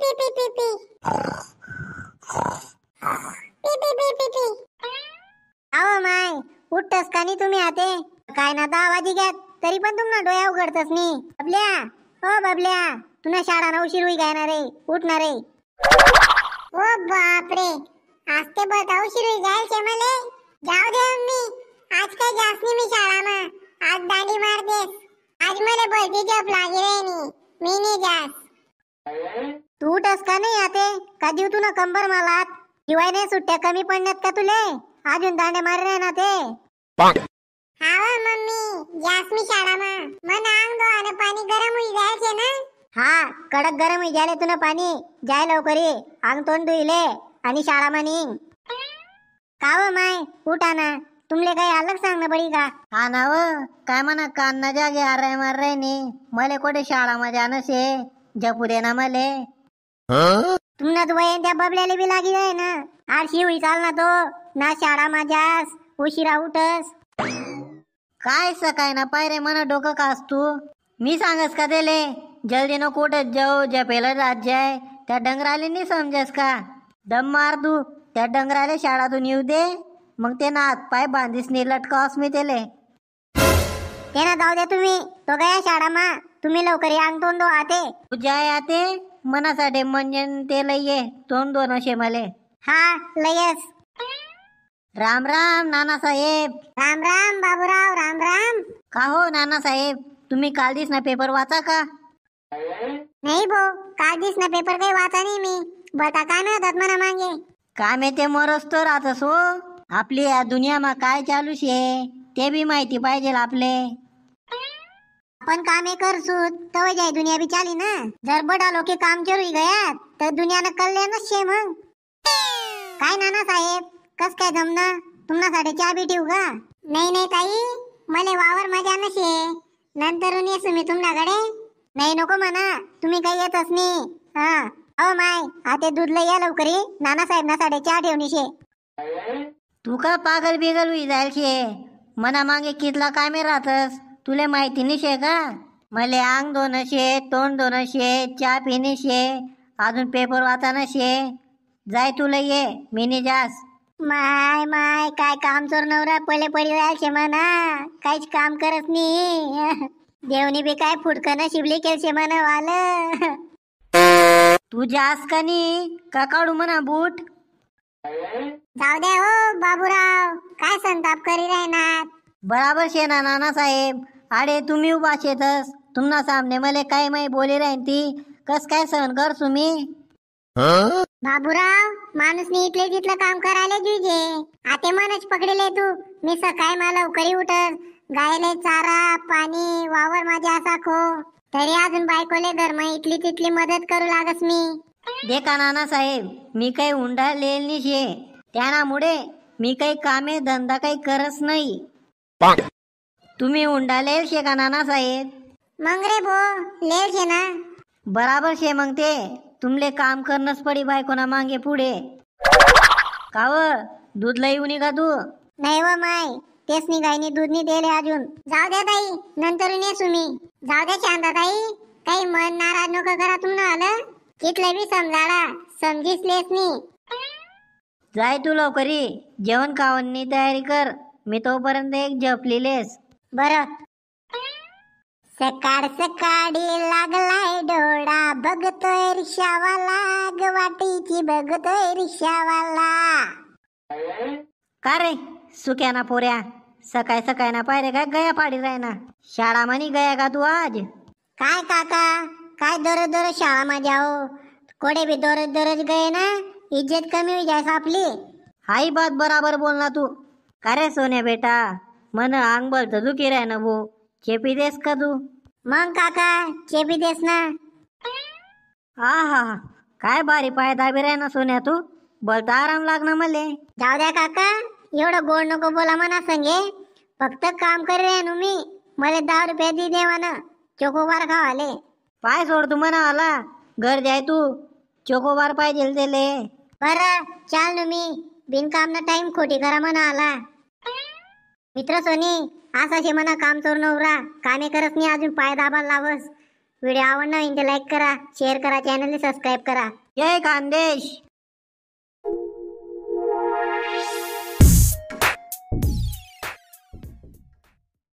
P P P P P P P P P. अहो माय, उठतस का नाही तुम्ही आते? काय ना 10 वाजी घ्यात तरी पण तुम्हाला डोळ्या उघडतस नाही. बबल्या, ओ बबल्या, तुला शाळा ना उशीर होई गायना रे, उठणार रे. ओ बापरे, आज ते बता उशीर होई जाईल छे मले. जाऊ दे मम्मी, आज काय जास नाही मी शाळामा. आज दांडी मारतेस. आज मला भलती झोप लागी रे नी, मी नाही जास. तू उठस का नाही आते? का जीव तुला कंबर मालात? जीवायने सुट्ट्या कमी पडण्यात का तुले? अजून दांडे मारले ना ते. हाव मम्मी, जास मी शाळामा. मन अंग दो आणि पाणी गरम होई जाईल छे ना. हा, कडक गरम होई जाले तुला पाणी. जाय लवकर ये, अंग तोंड धुईले आणि शाळामा निघ. काव माय, उठा ना. तुमले काही अलग सांगणं पडी का? हा ना व, काय म्हणा कान ना जागे आरे मार रे नी. मले कोठे शाळामा जाणं शे, जपू दे ना मले. तुमना तो वयन त्या बबल्याला बी लागी जाय ना. आरशी होई चाल ना तो, ना शाळामा जास, उशिरा उठस. काय सकाय ना पायरे मना डोकं कास तू. मी सांगस का तेले, जल्दी नको उठत जाऊ, जपेला जात जाय. त्या डंगराले नाही समजस का? दम मार तू, त्या डंगराले शाळातून येऊ दे, मग ते ना हात पाय बांधीस नी लटकावस मी तेले. ते ना जाऊ दे तुम्ही, तो गया शाळामा. तुम्ही लवकर या, अंग तोंड धो आते. तू जाय आते, मनासाठी म्हणजे ते लय ये, तोंड दोन असे मले. हा लयस. राम राम नाना साहेब. राम राम बाबूराव, राम राम. का हो नाना साहेब, तुम्ही काल दिस ना पेपर वाचा का? नाही भो, काल दिस ना पेपर काही वाचा नाही मी. बता काय मिळतात म्हणा मागे. काय मे ते मरस तो राहतस हो. आपली या दुनियामा काय चालू शे ते बी माहिती पाहिजे आपले. आपण कामे करसूत तव जाय दुनिया बी चाली ना. जर बडा लोके काम करू गयात तर दुनियानं कल्याणच शे मग. काय नाना साहेब, कस काय जमना? तुम्हासाठी चहा बी ठेवू का? नाही नाही ताई, मला वावर मजा नशे. नंतरून येसू मी तुमच्याकडे. नाही नको म्हणा, तुम्ही काही येतच नाही. हा अहो माय, आते दूध लय या लवकर. नाना साहेब ना साडे चहा ठेवणी शे. तू का पागल बिगल होई जाईल शे? मना मागे कितला कामे राहतस, तुले माहिती नाही शे का? मले अंग दोन शे, तोंड दोन शे, चहा पिणे शे, अजून पेपर वाचाना शे. जाय तुला ये, मी नाही जास. माय माय, काय काम चोर नवरा पहिले पडी राहाल शे म्हणा. काहीच काम करत नाही. देवनी बी काय फुटकन शिबली केल शे म्हणा वाल. तू जास का नी का काढू म्हणा बूट? जाऊ द्या हो बाबूराव, काय संताप करी राहणार. बराबर शे ना नाना साहेब. अरे तुम्ही उभा शेतस, तुम्हाला सामने मले काय माही बोली राहीन ती कस काय सहन कर तुम्ही? बाबूराव, माणूसनी इथले तिथलं काम करायला जुजे. आते मनच पकडले तू. मी सकाळी मला लवकरी उठत, गायले चारा पाणी वावर माझ्या असा खो. तरी अजून बायकोले धर्म इथली तिथली मदत करू लागस मी. देखा नाना साहेब, मी काही हुंडा लेल नाही शे. त्यामुळे मी काही कामे धंदा काही करत नाही. तुम्ही हुंडा लेल शे का नाना साहेब? मग रे भो, लेल शे ना. बराबर शे मग ते तुमले काम करणंच पडी बायकोना मागे पुढे. काव दूध लई उनी का तू? नाही व माय, तेच निघायनी दूध नाही दिले अजून. जाऊ द्या ताई, नंतर येसू मी. जाऊ द्या शांता ताई, काही मन नाराज नको करा. तुम्हाला आलं कितले बी समजाडा, समजीसलेस नी. जाय तू लवकरी, जेवण खावणनी तयारी कर. मी तोपर्यंत एक झोपलीलेस. बरं. सकाळ सकाळी लागलाय डोळा, बघतोय रिक्षावाला, गवाटीची बघतोय रिक्षावाला. का रे सुक्याना पोऱ्या, सकाळ सकाळ ना पायरे काय गया पाडी राय ना. शाळा म्हणी गया का तू आज? काय काका, काय दररोज दररोज शाळा माझ्या हो. कोडे भी दररोज दररोज गए ना, इज्जत कमी होई जायस आपली. हाई बात बराबर बोलना तू. का रे सोन्या बेटा, मन अंग बलत दुखी राय ना भो. चेपी देस का तू? मग काका चेपी देस ना. हा हा, काय बारी पाय दाबी राय ना सोन्या तू. बोलता आराम लागना मले. जाऊ द्या काका, एवढं गोड नको बोला म्हणा संगे. फक्त काम कर रे नु मी. मला 10 रुपये दे देवाना चोकोबार खावाले. पाय सोड तू म्हणा आला, घर जाय तू. चोकोबार पाहिजे तेले. बरं चाल नु मी, बिनकाम ना टाइम खोटी करा म्हणा आला. मित्र सोनी, असा शे म्हणा काम चोर नवरा, कामे करत नाही अजून पाय दाबाला लावस. व्हिडिओ आवडला तर लाईक करा, शेअर करा, चॅनलला सबस्क्राईब करा. जय खानदेश.